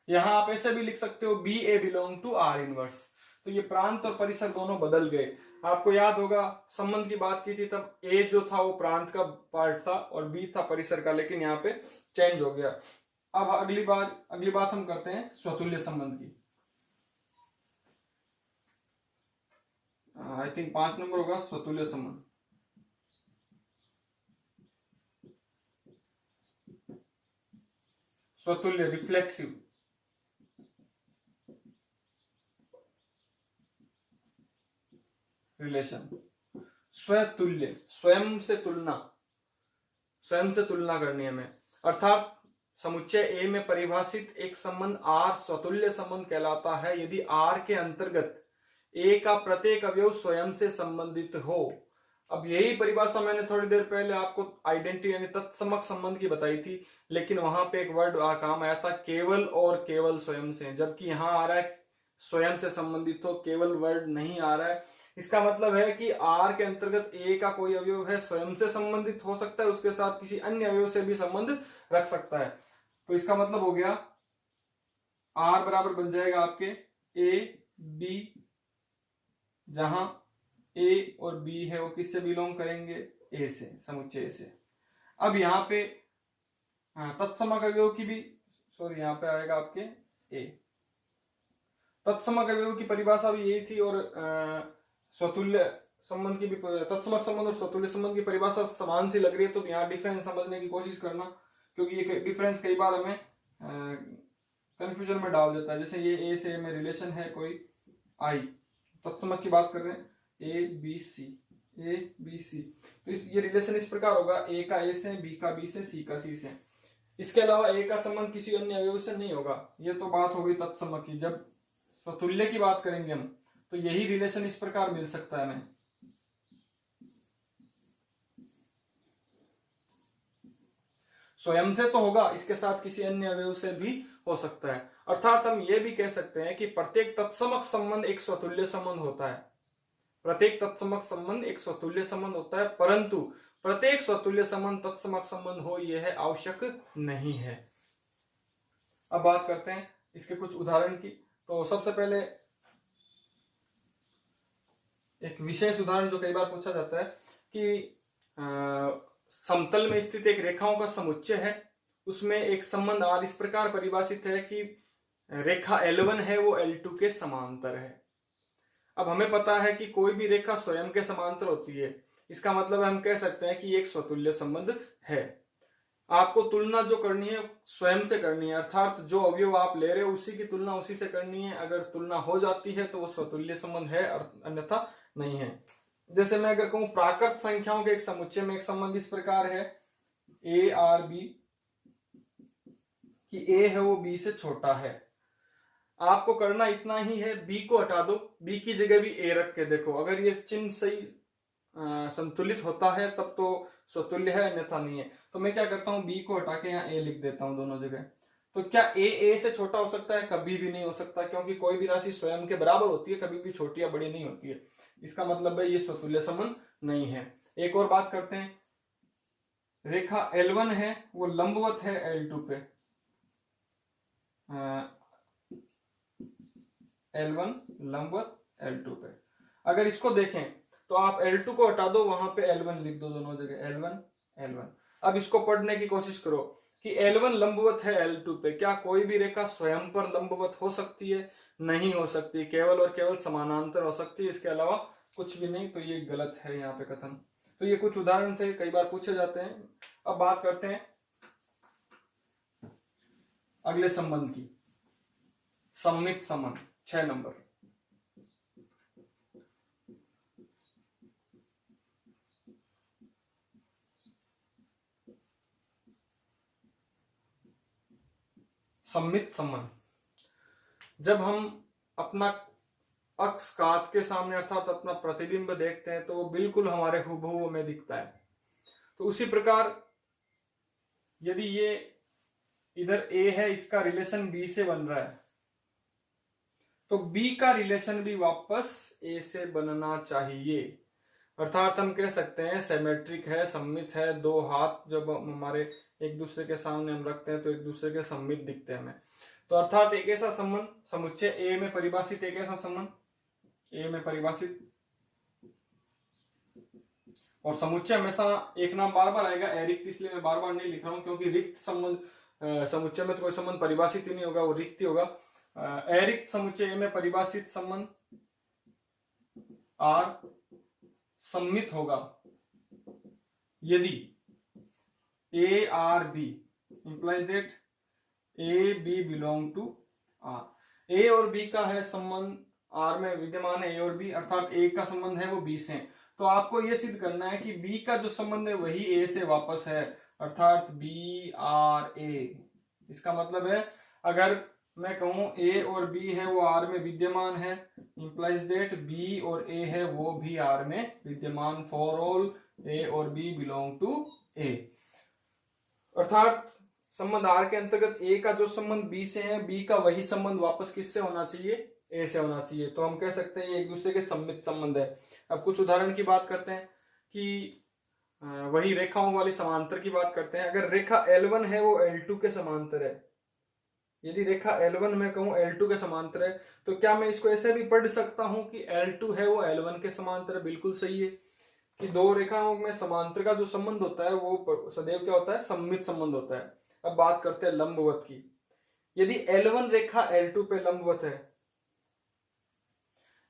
यहां आप ऐसे भी लिख सकते हो B A belong to R inverse. तो ये प्रांत और परिसर दोनों बदल गए। आपको याद होगा संबंध की बात की थी तब ए जो था वो प्रांत का पार्ट था और बी था परिसर का, लेकिन यहाँ पे चेंज हो गया। अब अगली बात हम करते हैं स्वतुल्य संबंध की। आई थिंक 5 नंबर होगा स्वतुल्य संबंध। स्वतुल्य रिफ्लेक्सिव रिलेशन। स्वतुल्य, स्वयं से तुलना करनी है हमें, अर्थात समुच्चय ए में परिभाषित एक संबंध आर स्वतुल्य संबंध कहलाता है यदि आर के अंतर्गत ए का प्रत्येक अवयव स्वयं से संबंधित हो। अब यही परिभाषा मैंने थोड़ी देर पहले आपको आइडेंटिटी यानी तत्समक संबंध की बताई थी, लेकिन वहां पे एक वर्ड काम आया था केवल और केवल स्वयं से, जबकि यहां आ रहा है स्वयं से संबंधित हो, केवल वर्ड नहीं आ रहा है। इसका मतलब है कि आर के अंतर्गत ए का कोई अवयव है स्वयं से संबंधित हो सकता है, उसके साथ किसी अन्य अवयव से भी संबंध रख सकता है। तो इसका मतलब हो गया आर बराबर बन जाएगा आपके ए बी, जहां ए और बी है वो किससे बिलोंग करेंगे, ए से, समुच्चय से। अब यहाँ पे तत्समक अवयव की भी, सॉरी यहाँ पे आएगा आपके ए, तत्समक अवयव की परिभाषा भी यही थी, और स्वतुल्य संबंध की भी, तत्समक संबंध और स्वतुल्य संबंध की परिभाषा समान सी लग रही है। तो यहाँ डिफरेंस समझने की कोशिश करना, क्योंकि ये डिफरेंस कई बार हमें कंफ्यूजन में डाल देता है। जैसे ये ए से में रिलेशन है कोई आई, तत्समक की बात कर रहे हैं, ए बी सी, तो ये रिलेशन इस प्रकार होगा, ए का ए से, बी का बी से, सी का सी से। इसके अलावा ए का संबंध किसी अन्य अवयव से नहीं होगा। ये तो बात होगी तत्समक की। जब स्वतुल्य की बात करेंगे हम, तो यही रिलेशन इस प्रकार मिल सकता है हमें, स्वयं से तो होगा, इसके साथ किसी अन्य अवयव से भी हो सकता है। अर्थात हम ये भी कह सकते हैं कि प्रत्येक तत्समक संबंध एक स्वतुल्य संबंध होता है, प्रत्येक तत्समक संबंध एक स्वतुल्य संबंध होता है, परंतु प्रत्येक स्वतुल्य संबंध तत्समक संबंध हो यह आवश्यक नहीं है। अब बात करते हैं इसके कुछ उदाहरण की। तो सबसे पहले एक विशेष उदाहरण जो कई बार पूछा जाता है कि समतल में स्थित एक रेखाओं का समुच्चय है, उसमें एक संबंध आर इस प्रकार परिभाषित है कि रेखा L1 है वो L2 के समांतर है। अब हमें पता है कि कोई भी रेखा स्वयं के समांतर होती है, इसका मतलब हम कह सकते हैं कि एक स्वतुल्य संबंध है। आपको तुलना जो करनी है स्वयं से करनी है, अर्थात जो अवयव आप ले रहे हो उसी की तुलना उसी से करनी है। अगर तुलना हो जाती है तो वो स्वतुल्य संबंध है, अन्यथा नहीं है। जैसे मैं अगर कहूं प्राकृत संख्याओं के एक समुच्चय में एक संबंध इस प्रकार है ए आर बी, कि ए है वो बी से छोटा है। आपको करना इतना ही है, बी को हटा दो, बी की जगह भी ए रख के देखो, अगर ये चिन्ह सही संतुलित होता है तब तो स्वतुल्य है, अन्यथा नहीं है। तो मैं क्या करता हूं, बी को हटा के यहाँ ए लिख देता हूं दोनों जगह। तो क्या ए से छोटा हो सकता है? कभी भी नहीं हो सकता, क्योंकि कोई भी राशि स्वयं के बराबर होती है, कभी भी छोटी या बड़ी नहीं होती है। इसका मतलब है ये स्वतुल्य संबंध नहीं है। एक और बात करते हैं, रेखा L1 है वो लंबवत है L2 पे, L1 लंबवत L2 पे। अगर इसको देखें तो आप L2 को हटा दो, वहां पे L1 लिख दो दोनों जगह, L1 L1। अब इसको पढ़ने की कोशिश करो कि L1 लंबवत है L2 पे, क्या कोई भी रेखा स्वयं पर लंबवत हो सकती है? नहीं हो सकती, केवल और केवल समानांतर हो सकती है, इसके अलावा कुछ भी नहीं। तो ये गलत है यहाँ पे कथन। तो ये कुछ उदाहरण थे, कई बार पूछे जाते हैं। अब बात करते हैं अगले संबंध की, सममित संबंध 6 नंबर। सममित संबंध, जब हम अपना अक्ष कांच के सामने अर्थात अपना प्रतिबिंब देखते हैं तो वो बिल्कुल हमारे हुबहू में दिखता है। तो उसी प्रकार यदि ये इधर A है, इसका रिलेशन B से बन रहा है, तो B का रिलेशन भी वापस A से बनना चाहिए। अर्थात हम कह सकते हैं सिमेट्रिक है, सममित है। दो हाथ जब हमारे एक दूसरे के सामने हम रखते हैं तो एक दूसरे के सममित दिखते हैं हमें। तो अर्थात एक ऐसा संबंध, समुच्चय ए में परिभाषित एक ऐसा संबंध, ए में परिभाषित, और समुच्चय हमेशा एक नाम बार बार आएगा, अरिक्त, इसलिए मैं बार बार नहीं लिख रहा हूं क्योंकि रिक्त संबंध समुच्चय में तो कोई संबंध परिभाषित ही नहीं होगा, वो रिक्त ही होगा। अरिक्त समुच्चय ए में परिभाषित संबंध आर सममित होगा यदि A R B implies that A B belong to R. A और बी का है संबंध, आर में विद्यमान है ए और बी, अर्थात ए का संबंध है वो बी से। तो आपको यह सिद्ध करना है कि बी का जो संबंध है वही ए से वापस है, अर्थात बी आर ए। इसका मतलब है अगर मैं कहूं ए और बी है वो आर में विद्यमान है, इंप्लाइज दैट बी और ए है वो भी आर में विद्यमान, फॉर ऑल ए और बी बिलोंग टू ए। अर्थात संबंध आर के अंतर्गत ए का जो संबंध बी से है, बी का वही संबंध वापस किससे होना चाहिए? ए से होना चाहिए। तो हम कह सकते हैं ये एक दूसरे के सममित संबंध है। अब कुछ उदाहरण की बात करते हैं कि वही रेखाओं वाली समांतर की बात करते हैं। अगर रेखा L1 है वो L2 के समांतर है, यदि रेखा L1 मैं कहूं L2 के समांतर है, तो क्या मैं इसको ऐसे भी पढ़ सकता हूं कि L2 है वो L1 के समांतर है? बिल्कुल सही है कि दो रेखाओं में समांतर का जो संबंध होता है वो सदैव क्या होता है? सममित संबंध होता है। अब बात करते हैं लंबवत की। यदि L1 रेखा L2 पे लंबवत है,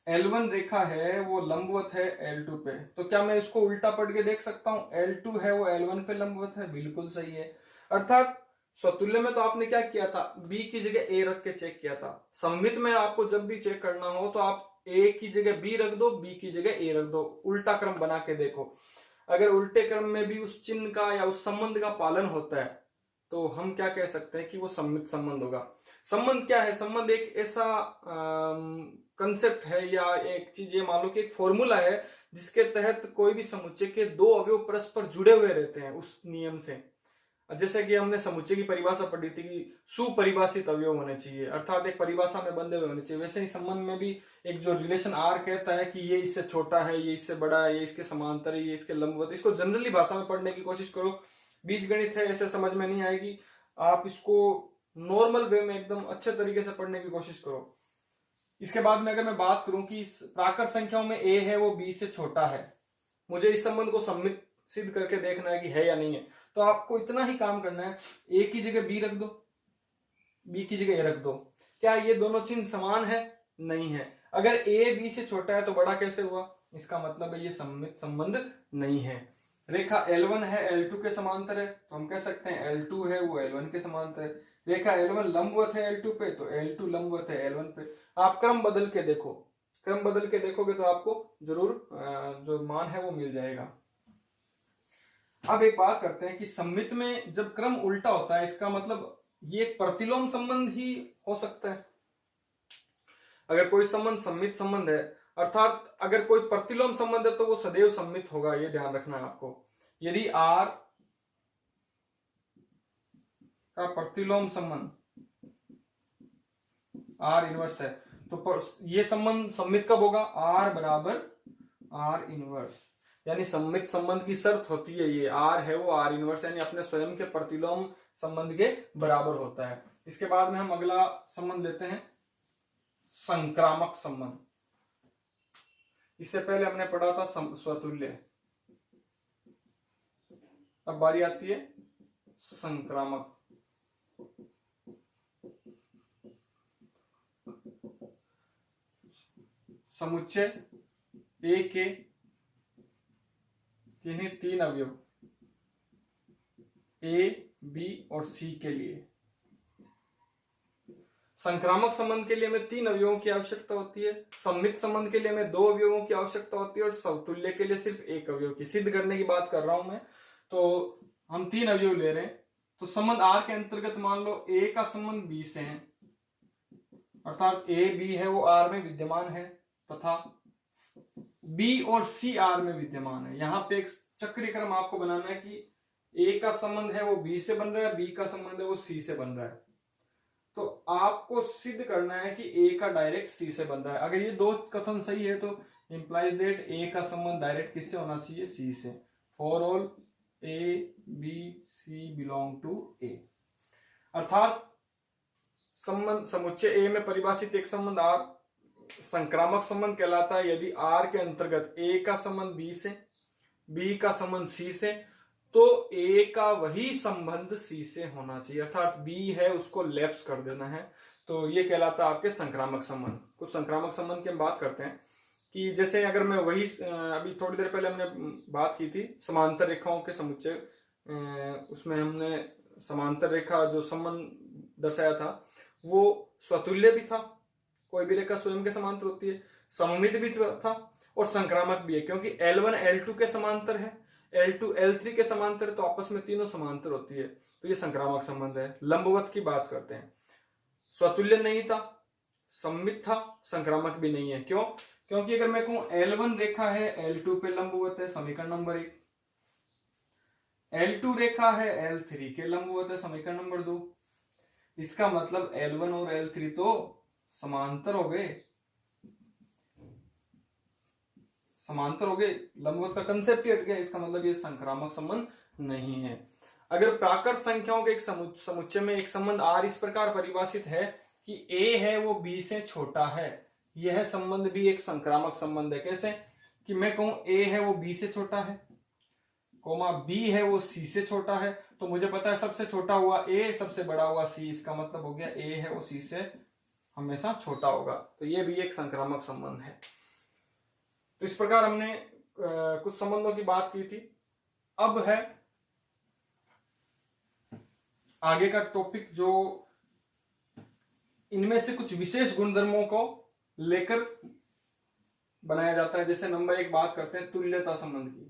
L1 रेखा है वो लंबवत है L2 पे, तो क्या मैं इसको उल्टा पढ़ के देख सकता हूं? L2 है वो L1 पे लंबवत है, बिल्कुल सही है। अर्थात स्वतुल्य में तो आपने क्या किया था? B की जगह A रख के चेक किया था। सममित में आपको जब भी चेक करना हो तो आप A की जगह B रख दो, B की जगह A रख दो, उल्टा क्रम बना के देखो। अगर उल्टे क्रम में भी उस चिन्ह का या उस संबंध का पालन होता है तो हम क्या कह सकते हैं कि वो सममित संबंध होगा। संबंध क्या है? संबंध एक ऐसा कंसेप्ट है या एक चीज, ये मान लो कि एक फॉर्मूला है जिसके तहत कोई भी समुच्चय के दो अवयव परस्पर जुड़े हुए रहते हैं उस नियम से। जैसे कि हमने समुच्चय की परिभाषा पढ़ी थी कि सुपरिभाषित अवयव होने चाहिए, अर्थात एक परिभाषा में बंधे हुए होने चाहिए। वैसे ही संबंध में भी एक जो रिलेशन आर कहता है कि ये इससे छोटा है, ये इससे बड़ा है, ये इसके समांतर है, ये इसके लंबवत। इसको जनरली भाषा में पढ़ने की कोशिश करो, बीज गणित है ऐसे समझ में नहीं आएगी। आप इसको नॉर्मल वे में एकदम अच्छे तरीके से पढ़ने की कोशिश करो। इसके बाद में अगर मैं बात करूं कि प्राकृत संख्याओं में a है वो b से छोटा है, मुझे इस संबंध को सम्मित सिद्ध करके देखना है कि है या नहीं है, तो आपको इतना ही काम करना है, a की जगह b रख दो, b की जगह a रख दो। क्या ये दोनों चिन्ह समान है? नहीं है। अगर a b से छोटा है तो बड़ा कैसे हुआ? इसका मतलब है ये सम्मित संबंध नहीं है। रेखा L1 है L2 के समांतर है, तो हम कह सकते हैं L2 है वो L1 के समांतर है। रेखा L1 लंबवत है L2 पे, तो L2 लंबवत है L1 पे। आप क्रम बदल के देखो, क्रम बदल के देखोगे तो आपको जरूर जो मान है वो मिल जाएगा। अब एक बात करते हैं कि सममित में जब क्रम उल्टा होता है, इसका मतलब ये एक प्रतिलोम संबंध ही हो सकता है। अगर कोई संबंध सममित संबंध है, अर्थात अगर कोई प्रतिलोम संबंध है तो वो सदैव सममित होगा, ये ध्यान रखना है आपको। यदि R का प्रतिलोम संबंध R इनवर्स है तो ये संबंध सममित कब होगा? R बराबर R इनवर्स, यानी सममित संबंध की शर्त होती है ये R है वो R इनवर्स, यानी अपने स्वयं के प्रतिलोम संबंध के बराबर होता है। इसके बाद में हम अगला संबंध लेते हैं, संक्रामक संबंध। इससे पहले हमने पढ़ा था स्वतुल्य। अब बारी आती है संक्रामक। समुच्चय ए के किन्हीं 3 अवयव ए, बी और सी के लिए। संक्रामक संबंध के लिए हमें 3 अवयवों की आवश्यकता होती है, सममित संबंध के लिए हमें 2 अवयवों की आवश्यकता होती है और समतुल्य के लिए सिर्फ 1 अवयव की। सिद्ध करने की बात कर रहा हूं मैं, तो हम 3 अवयव ले रहे हैं। तो संबंध आर के अंतर्गत मान लो ए का संबंध बी से है, अर्थात ए बी है वो आर में विद्यमान है, तथा बी और सी आर में विद्यमान है। यहां पे एक चक्रीय क्रम आपको बनाना है कि ए का संबंध है वो बी से बन रहा है, बी का संबंध है वो सी से बन रहा है। तो आपको सिद्ध करना है कि ए का डायरेक्ट सी से बन रहा है। अगर ये 2 कथन सही है तो इंप्लाइज दैट ए का संबंध डायरेक्ट किससे होना चाहिए? सी से। For all A B C belong to A, अर्थात संबंध समुच्चय ए में परिभाषित एक संबंध आर संक्रामक संबंध कहलाता है यदि आर के अंतर्गत ए का संबंध बी से, बी का संबंध सी से, तो ए का वही संबंध सी से होना चाहिए, अर्थात बी है उसको लैप्स कर देना है। तो ये कहलाता है आपके संक्रामक संबंध। कुछ संक्रामक संबंध की हम बात करते हैं कि जैसे अगर मैं वही अभी थोड़ी देर पहले हमने बात की थी समांतर रेखाओं के समुच्चय, उसमें हमने समांतर रेखा जो संबंध दर्शाया था वो स्वतुल्य भी था, कोई भी रेखा स्वयं के समांतर होती है, सममित भी था और संक्रामक भी है, क्योंकि L1 L2 के समांतर है, L2 L3 के समांतर है, तो आपस में तीनों समांतर होती है, तो ये संक्रामक संबंध है। लंबवत की बात करते हैं, स्वतुल्य नहीं था, सममित था, संक्रामक भी नहीं है। क्यों? क्योंकि अगर मैं कहूं L1 रेखा है L2 पे लंबवत है, समीकरण नंबर 1, L2 रेखा है L3 के लंबवत है, समीकरण नंबर 2। इसका मतलब L1 और L3 तो समांतर हो गए, समांतर हो गए, लंबवत का कंसेप्ट ही हट गया, इसका मतलब ये संक्रामक संबंध नहीं है। अगर प्राकृत संख्याओं के एक समुच्चय में एक संबंध R इस प्रकार परिभाषित है कि A है वो B से छोटा है, यह संबंध भी एक संक्रामक संबंध है। कैसे? कि मैं कहूं A है वो B से छोटा है, कोमा B है वो C से छोटा है, तो मुझे पता है सबसे छोटा हुआ A, सबसे बड़ा हुआ C, इसका मतलब हो गया A है वो C से हमेशा छोटा होगा, तो ये भी एक संक्रामक संबंध है। तो इस प्रकार हमने कुछ संबंधों की बात की थी। अब है आगे का टॉपिक जो इनमें से कुछ विशेष गुणधर्मों को लेकर बनाया जाता है। जैसे नंबर 1 बात करते हैं तुल्यता संबंध की।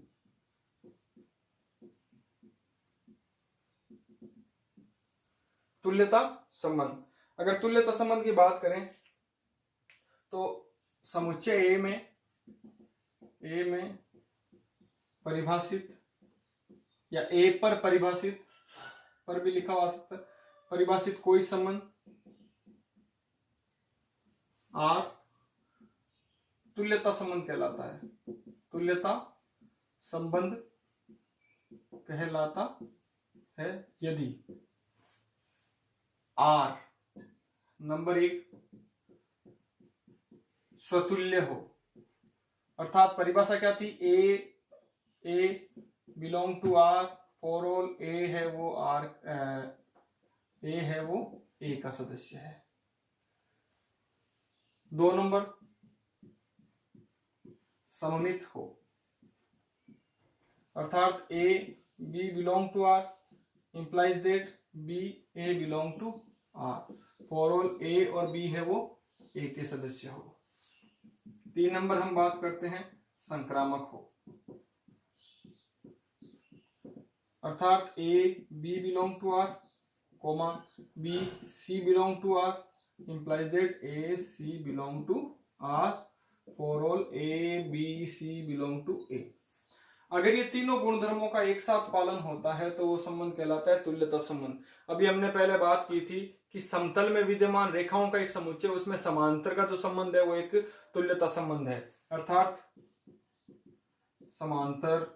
तुल्यता संबंध, अगर तुल्यता संबंध की बात करें तो समुच्चय ए में परिभाषित या ए पर परिभाषित, पर भी लिखा हुआ सकता है, परिभाषित कोई संबंध आर तुल्यता संबंध कहलाता है। तुल्यता संबंध कहलाता है यदि आर नंबर 1 स्वतुल्य हो, अर्थात परिभाषा क्या थी? A belong to R, for all A है वो आर, ए है वो ए का सदस्य है। 2 नंबर सममित हो, अर्थात A B belong to R implies that B A belong to R, for all A और बी है वो ए के सदस्य हो। 3 नंबर हम बात करते हैं संक्रामक हो, अर्थात A B belong to R, comma B C belong to R implies that A C belong to R, for all A B C belong to A. अगर ये तीनों गुणधर्मों का एक साथ पालन होता है तो वो संबंध कहलाता है तुल्यता संबंध। अभी हमने पहले बात की थी कि समतल में विद्यमान रेखाओं का एक समुच्चय, उसमें समांतर का जो संबंध है वो एक तुल्यता संबंध है, अर्थात समांतर,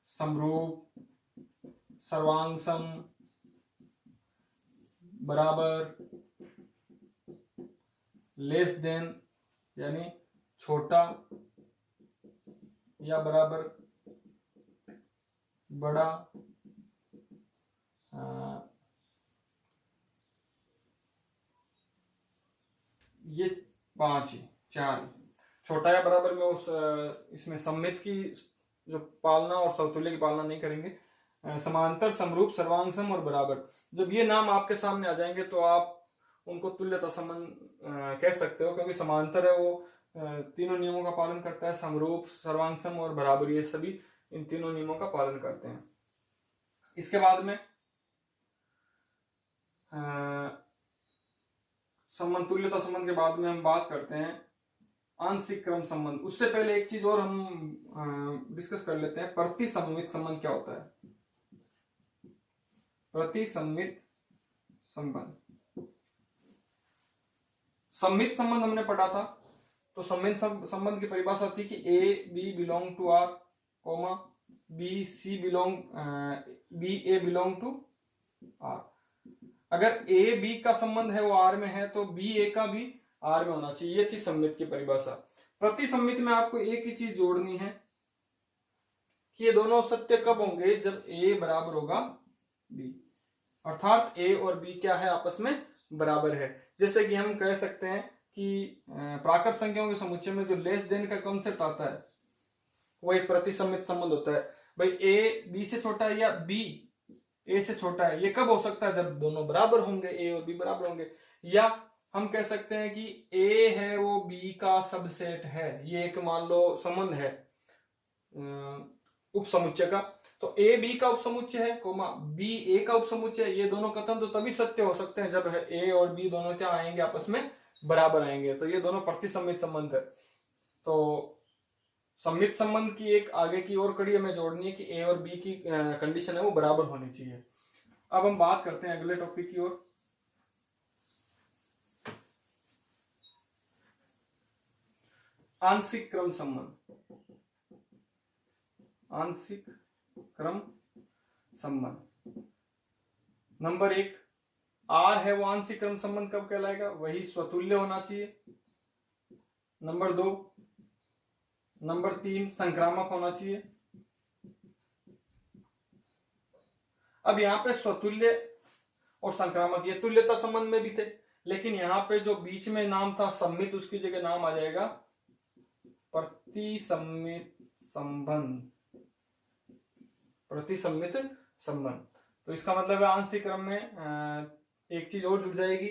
समरूप, सर्वांगसम, बराबर, लेस देन यानी छोटा या बराबर, बड़ा ये 5 ही, 4 ही। छोटा या बराबर में उस इसमें सममित की जो पालना और समतुल्य की पालना नहीं करेंगे। समांतर, समरूप, सर्वांग और बराबर, जब ये नाम आपके सामने आ जाएंगे तो आप उनको तुल्यता संबंध कह सकते हो, क्योंकि समांतर है वो तीनों नियमों का पालन करता है। समरूप, सर्वांग और बराबर, ये सभी इन तीनों नियमों का पालन करते हैं। इसके बाद में संबंध, तुल्यता संबंध के बाद में हम बात करते हैं आंशिक क्रम संबंध। उससे पहले एक चीज और हम डिस्कस कर लेते हैं, प्रतिसंवित संबंध क्या होता है। प्रतिसंवित संबंध, सम्मित संबंध हमने पढ़ा था, तो सम्मित संबंध की परिभाषा थी कि A B belong to R, comma B C belong B A belong to R. अगर ए बी का संबंध है वो आर में है तो बी ए का भी आर में होना चाहिए। ये थी सम्मित की परिभाषा। प्रतिसम्मित में आपको एक ही चीज जोड़नी है कि ये दोनों सत्य कब होंगे, जब ए बराबर होगा बी, अर्थात ए और बी क्या है, आपस में बराबर है। जैसे कि हम कह सकते हैं कि प्राकृत संख्याओं के समुच्चय में जो लेस देन का कंसेप्ट आता है वो एक प्रतिसम्मित संबंध होता है। भाई ए बी से छोटा है या बी ए से छोटा है, ये कब हो सकता है, जब दोनों बराबर होंगे, ए और बी बराबर होंगे। या हम कह सकते हैं कि ए है वो बी का सबसेट है, ये एक मान लो संबंध है उपसमुच्चय का, तो ए बी का उपसमुच्चय है, कोमा बी ए का उपसमुच्चय है। ये दोनों कथन तो तभी सत्य हो सकते हैं जब ए और बी दोनों क्या आएंगे, आपस में बराबर आएंगे, तो ये दोनों प्रतिसम्मित संबंध है। तो सम्मित संबंध की एक आगे की और कड़ी हमें जोड़नी है कि ए और बी की कंडीशन है वो बराबर होनी चाहिए। अब हम बात करते हैं अगले टॉपिक की ओर, आंशिक क्रम संबंध। आंशिक क्रम संबंध नंबर 1, आर है वो आंशिक क्रम संबंध कब कहलाएगा, वही स्वतुल्य होना चाहिए। नंबर 2, नंबर 3 संक्रामक होना चाहिए। अब यहां पे स्वतुल्य और संक्रामक ये तुल्यता संबंध में भी थे, लेकिन यहां पे जो बीच में नाम था सम्मित, उसकी जगह नाम आ जाएगा प्रतिसम्मित संबंध। प्रतिसम्मित संबंध, तो इसका मतलब है आंशिक क्रम में एक चीज और जुड़ जाएगी,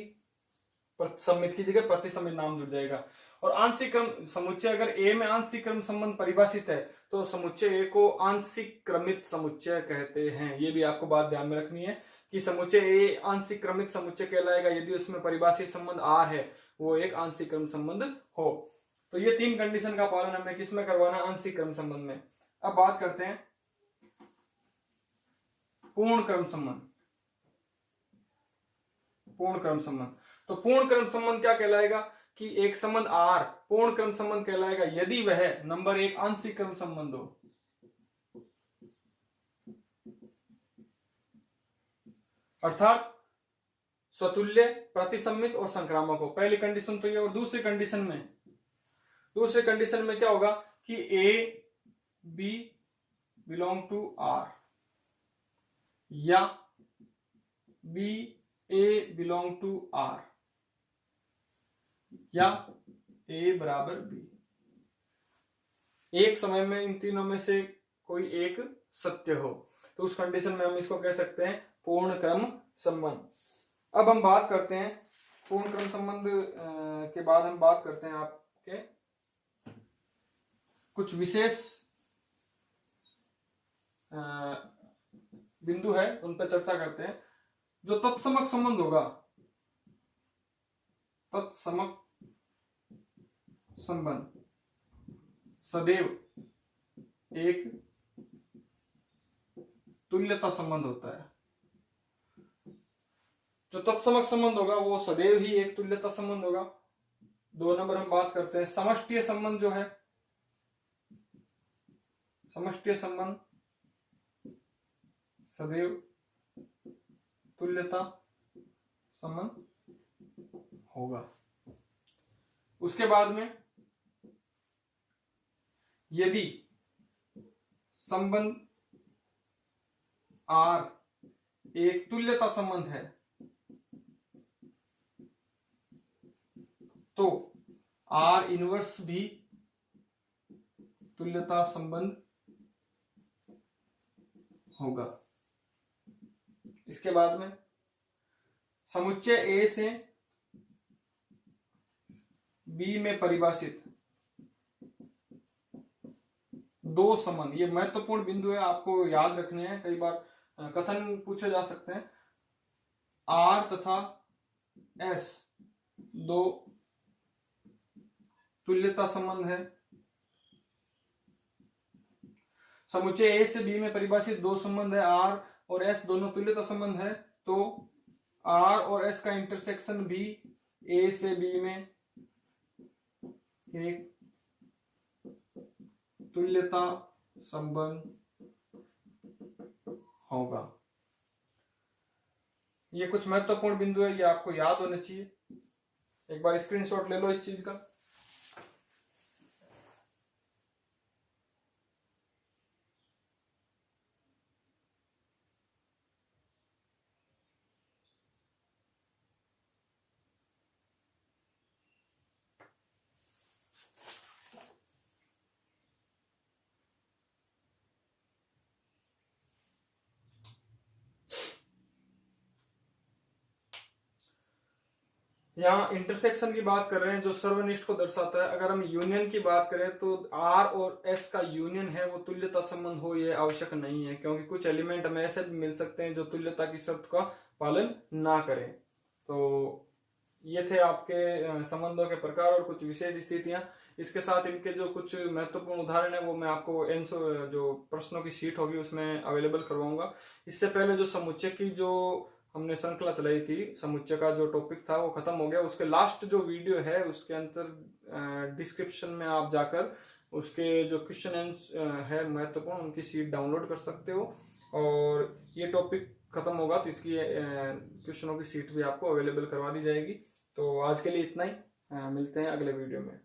सम्मित की जगह प्रतिसम्मित नाम जुड़ जाएगा। और आंशिक क्रम समुच्चय, अगर ए में आंशिक क्रम संबंध परिभाषित है तो समुच्चय ए को आंशिक क्रमित समुच्चय कहते हैं। ये भी आपको बात ध्यान में रखनी है कि समुच्चय ए आंशिक क्रमित समुच्चय कहलाएगा यदि उसमें परिभाषित संबंध आर है, वो एक आंशिक क्रम संबंध हो। तो ये 3 कंडीशन का पालन हमें किसमें करवाना, आंशिक क्रम संबंध में। अब बात करते हैं पूर्ण क्रम संबंध। पूर्ण क्रम संबंध, तो पूर्ण क्रम संबंध क्या कहलाएगा कि एक संबंध आर पूर्ण क्रम संबंध कहलाएगा यदि वह नंबर 1 आंशिक क्रम संबंध हो, अर्थात स्वतुल्य, प्रतिसम्मित और संक्रामक हो। पहली कंडीशन तो ये। और दूसरी कंडीशन में क्या होगा कि A B belong to R या B A belong to R या ए बराबर बी। एक समय में इन तीनों में से कोई एक सत्य हो, तो उस कंडीशन में हम इसको कह सकते हैं पूर्ण क्रम संबंध। अब हम बात करते हैं पूर्ण क्रम संबंध के बाद हम बात करते हैं आपके कुछ विशेष बिंदु है, उन पर चर्चा करते हैं। जो तत्समक संबंध होगा, तत्समक संबंध सदैव एक तुल्यता संबंध होता है। जो तत्समक संबंध होगा वो सदैव ही एक तुल्यता संबंध होगा। 2 नंबर हम बात करते हैं समष्टीय संबंध। जो है समष्टीय संबंध सदैव तुल्यता संबंध होगा। उसके बाद में यदि संबंध आर एक तुल्यता संबंध है तो आर इनवर्स भी तुल्यता संबंध होगा। इसके बाद में समुच्चय ए से बी में परिभाषित दो संबंध, ये महत्वपूर्ण बिंदु है, आपको याद रखने हैं, कई बार कथन पूछे जा सकते हैं। आर तथा एस दो तुल्यता संबंध है। समुच्चय ए से बी में परिभाषित दो संबंध है, आर और एस दोनों तुल्यता संबंध है, तो आर और एस का इंटरसेक्शन भी ए से बी में एक तुल्यता संबंध होगा। ये कुछ महत्वपूर्ण बिंदु है, ये आपको याद होने चाहिए। एक बार स्क्रीनशॉट ले लो इस चीज का। यहाँ इंटरसेक्शन की बात कर रहे हैं जो सर्वनिष्ठ को दर्शाता है। अगर हम यूनियन की बात करें तो आर और एस का यूनियन है वो तुल्यता संबंध हो ये आवश्यक नहीं है, क्योंकि कुछ एलिमेंट हमें ऐसे भी मिल सकते हैं जो तुल्यता की शर्त का पालन ना करें। तो ये थे आपके संबंधों के प्रकार और कुछ विशेष स्थितियां। इसके साथ इनके जो कुछ महत्वपूर्ण उदाहरण है वो मैं आपको जो प्रश्नों की शीट होगी उसमें अवेलेबल करवाऊंगा। इससे पहले जो समुच्चय की जो हमने श्रृंखला चलाई थी, समुच्चय का जो टॉपिक था वो खत्म हो गया। उसके लास्ट जो वीडियो है उसके अंदर डिस्क्रिप्शन में आप जाकर उसके जो क्वेश्चन है महत्वपूर्ण उनकी शीट डाउनलोड कर सकते हो, और ये टॉपिक खत्म होगा तो इसकी क्वेश्चनों की शीट भी आपको अवेलेबल करवा दी जाएगी। तो आज के लिए इतना ही, मिलते हैं अगले वीडियो में।